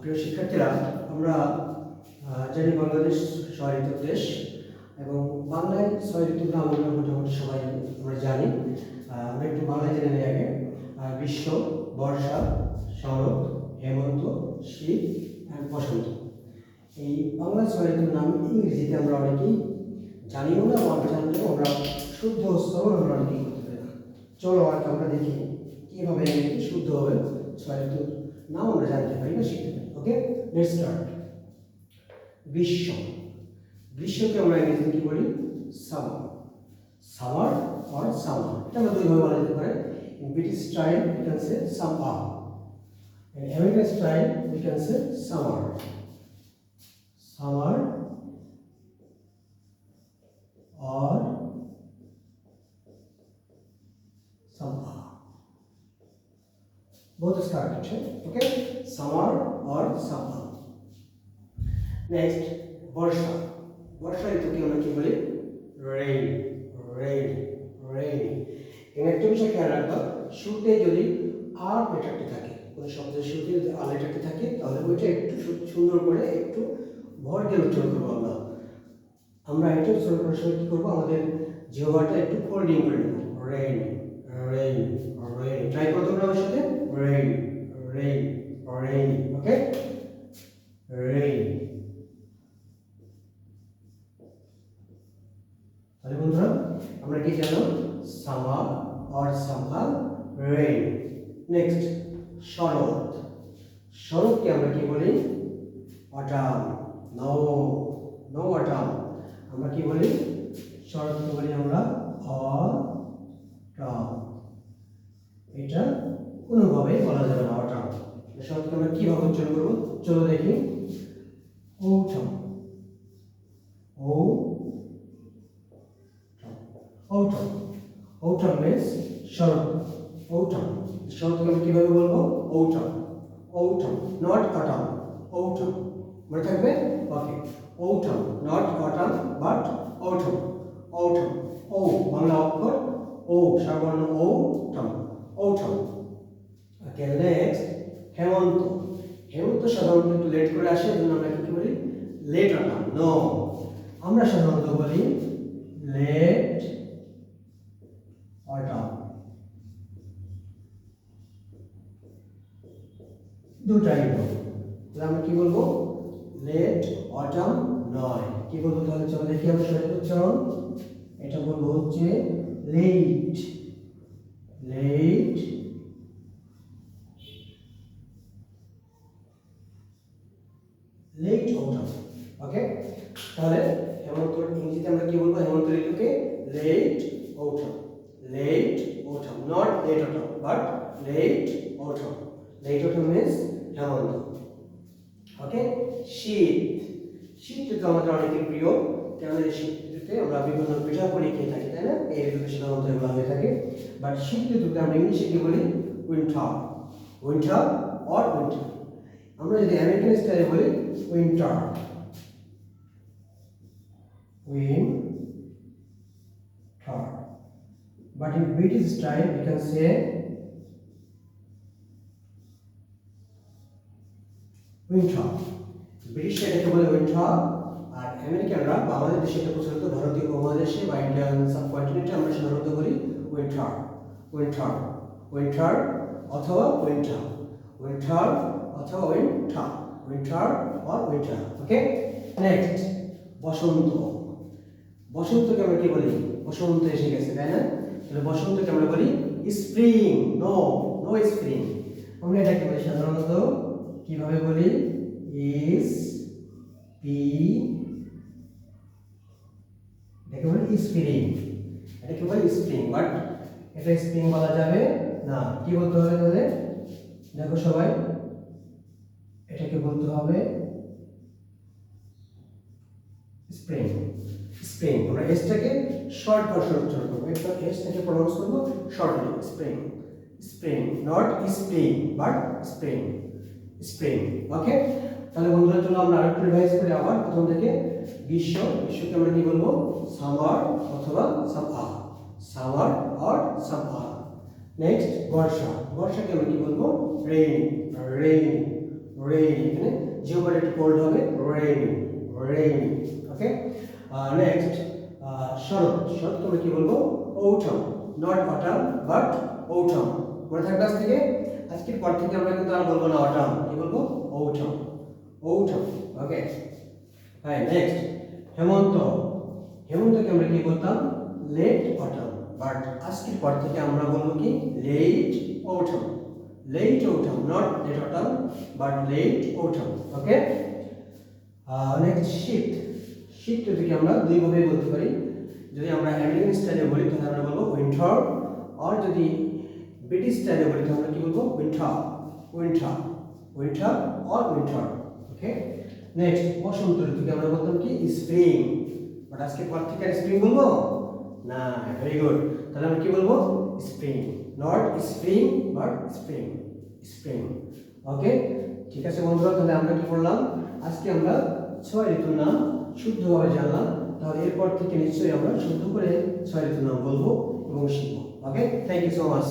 প্রিয় শিক্ষার্থীরা, আমরা জানি বাংলাদেশ ৬ ঋতুর দেশ এবং বাংলায় ৬ ঋতুর নাম আমরা মোটামুটি সবাই আমরা জানি। আমরা একটু বাংলায় জেনে নিই আগে। গ্রীষ্ম, বর্ষা, শরৎ, হেমন্ত, শীত আর বসন্ত। এই বাংলা ৬ ঋতুর নাম ইংরেজিতে আমরা অনেকেই জানিও না, বা জানলেও আমরা শুদ্ধ উচ্চারণ আমরা অনেকেই করতে পারি না। চলো আর আমরা দেখি কীভাবে শুদ্ধভাবে ৬ ঋতুর নাম আমরা জানতে পারি বা শিখতে পারি। ওকে, লেটস স্টার্ট। গ্রীষ্ম, গ্রীষ্মকে আমরা ইংরেজিতে কি বলি? সামার। সামার অর সামার, এটা আমরা দুইভাবে বলা যেতে পারে। In British style we can say summer, in American style we can say summer. Summer or summer, both is correct. Okay, summer or summer. Next, বর্ষা। বর্ষা ঋতুকে আমরা কি বলি? রেইন। Rain, rain. এখানে একটা বিষয় খেয়াল রাখবা, শুরুতে যদি আর লেটারটি থাকে, কোনো শব্দের শুরুতে যদি আর লেটারটি থাকে, তাহলে ওইটা একটু সুন্দর করে একটু ভর দিয়ে উচ্চারণ করবো। আমরা এটা উচ্চারণ করার সময় কি করবো? আমাদের জিহ্বাটা একটু ফোল্ডিং করে নেব। Rain, rain, rain. ট্রাই করতে হবে আমার সাথে। Rain, rain, rain. Okay, rain. তাহলে বন্ধুরা আমরা কি জানলাম? Summer or summer, rain. Next, শরৎ। শরৎকে আমরা কি বলি? অটাম। No, no autumn. আমরা কি বলি? শরৎকে বলি আমরা অটাম। এটা কোনোভাবেই বলা যাবে না অটাম। শরৎকে আমরা কিভাবে উচ্চারণ করবো? চলো দেখি। ঔটাম, ও ঔটাম। ঔটাম মিন্স শরৎ। ঔটাম, শরৎকে আমরা কিভাবে বলবো? ঔটাম, ঔটাম, নট অটাম। ঔটাম মনে থাকবে? ওকে, autumn, not autumn but autumn, autumn, ও বাংলা অক্ষর ও, স্বরবর্ণ ও, autumn, autumn. ওকে, নেক্সট, হেমন্ত। হেমন্ত সাধারণত একটু লেট করে আসে, এজন্য আমরা কি বলি? Late autumn. নো, আমরা সাধারণত বলি লেট অটাম। দুটাই বলবো। তাহলে আমরা কি বলবো? লেট অটাম নয়। কি বলবো তাহলে? চলো দেখি আমরা সঠিক উচ্চারণ। এটা বলবো হচ্ছে late, late, late autumn. Okay, তাহলে হেমন্ত ইংরেজিতে আমরা কি বলবো? হেমন্ত ঋতুকে late autumn, late autumn, not late autumn but late autumn. Late autumn means হেমন্ত। ওকে, শীত। শীত ঋতু আমাদের অনেকের প্রিয়, কেন এই শীত ঋতুতে আমরা বিভিন্ন পিঠাপুলি খেয়ে থাকি, তাই না? এই ঋতুতে সাধারণত এগুলো হয়ে থাকে। বাট শীত ঋতুকে আমরা ইংলিশে কি বলি? Winter, winter or winter. আমরা যদি আমেরিকান স্টাইলে বলি winter, winter. But in British style we can say winter. British এটাকে বলে উইন্টার, আর আমেরিকানরা বা আমাদের দেশে এটা প্রচলিত, ভারতীয় উপমহাদেশে বা ইন্ডিয়ান সাবকন্টিনেন্টে আমরা সাধারণত বলি উইন্টার, উইন্টার, উইন্টার অথবা উইন্টার, উইন্টার অথবা winter, winter or winter. Okay, next, বসন্ত। বসন্তকে আমরা কি বলি? বসন্ত এসে গেছে, তাই না? তাহলে বসন্তকে আমরা বলি স্প্রিং। No, no spring. আমরা এটাকে বলি সাধারণত কিভাবে বলি? ইস পি, এটাকে বলি স্প্রিং, এটাকে বলি স্প্রিং। বাট এটা স্প্রিং বলা যাবে না। কি বলতে হবে তাহলে? দেখো সবাই, এটাকে বলতে হবে স্প্রিং, স্প্রিং। আমরা এসটাকে শর্ট ভার্সন উচ্চারণ করবো, এটা এসটাকে প্রনাউন্স করবো shortly, spring, spring, not spring but spring, spring. Okay, তাহলে বন্ধুরা চলো আমরা আরেকটু রিভাইজ করি আবার প্রথম থেকে। গ্রীষ্ম, গ্রীষ্মকে আমরা কি বলবো? সামার অথবা summer, summer or summer. Next, বর্ষা। বর্ষাকে আমরা কি বলবো? রেইন, রেইন, রেইনি, এখানে জিওবার একটু কোল্ড হবে, রেইনি, রেইনি। ওকে, নেক্সট শরৎ, শরৎ আমরা কি বলবো? autumn, not autumn but autumn। মনে থাকবে আজ থেকে, আজকের পর থেকে আমরা কিন্তু আর বলবো না অটাম, কি বলবো? autumn, autumn। ওকে, হ্যাঁ, নেক্সট হেমন্ত, হেমন্তকে আমরা কি বলতাম? লেট অটাম, বাট আজকের পর থেকে আমরা বলবো কি? Late autumn, late autumn, not late autumn but late autumn. Okay, next শীত, শীত যদি আমরা দুই ভাবে বলতে পারি। যদি আমরা আমেরিকান স্টাইলে বলি তাহলে আমরা বলবো উইন্টার, আর যদি ব্রিটিশ স্টাইলে বলি তাহলে আমরা কি বলবো? Winter, winter, winter or winter. Okay, next বসন্ত ঋতুকে আমরা বলতাম কি? স্প্রিং, বাট আজকে পর থেকে স্প্রিং বলবো না। ভেরি গুড, তাহলে আমরা কি বলবো? Spring, not spring but spring, spring. Okay, ঠিক আছে বন্ধুরা, তাহলে আমরা কি করলাম? আজকে আমরা 6 ঋতুর নাম শুদ্ধভাবে জানলাম। তাহলে এরপর থেকে নিশ্চয়ই আমরা শুদ্ধ করে 6 ঋতুর নাম বলবো এবং শিখবো। ওকে, থ্যাংক ইউ সো মাচ।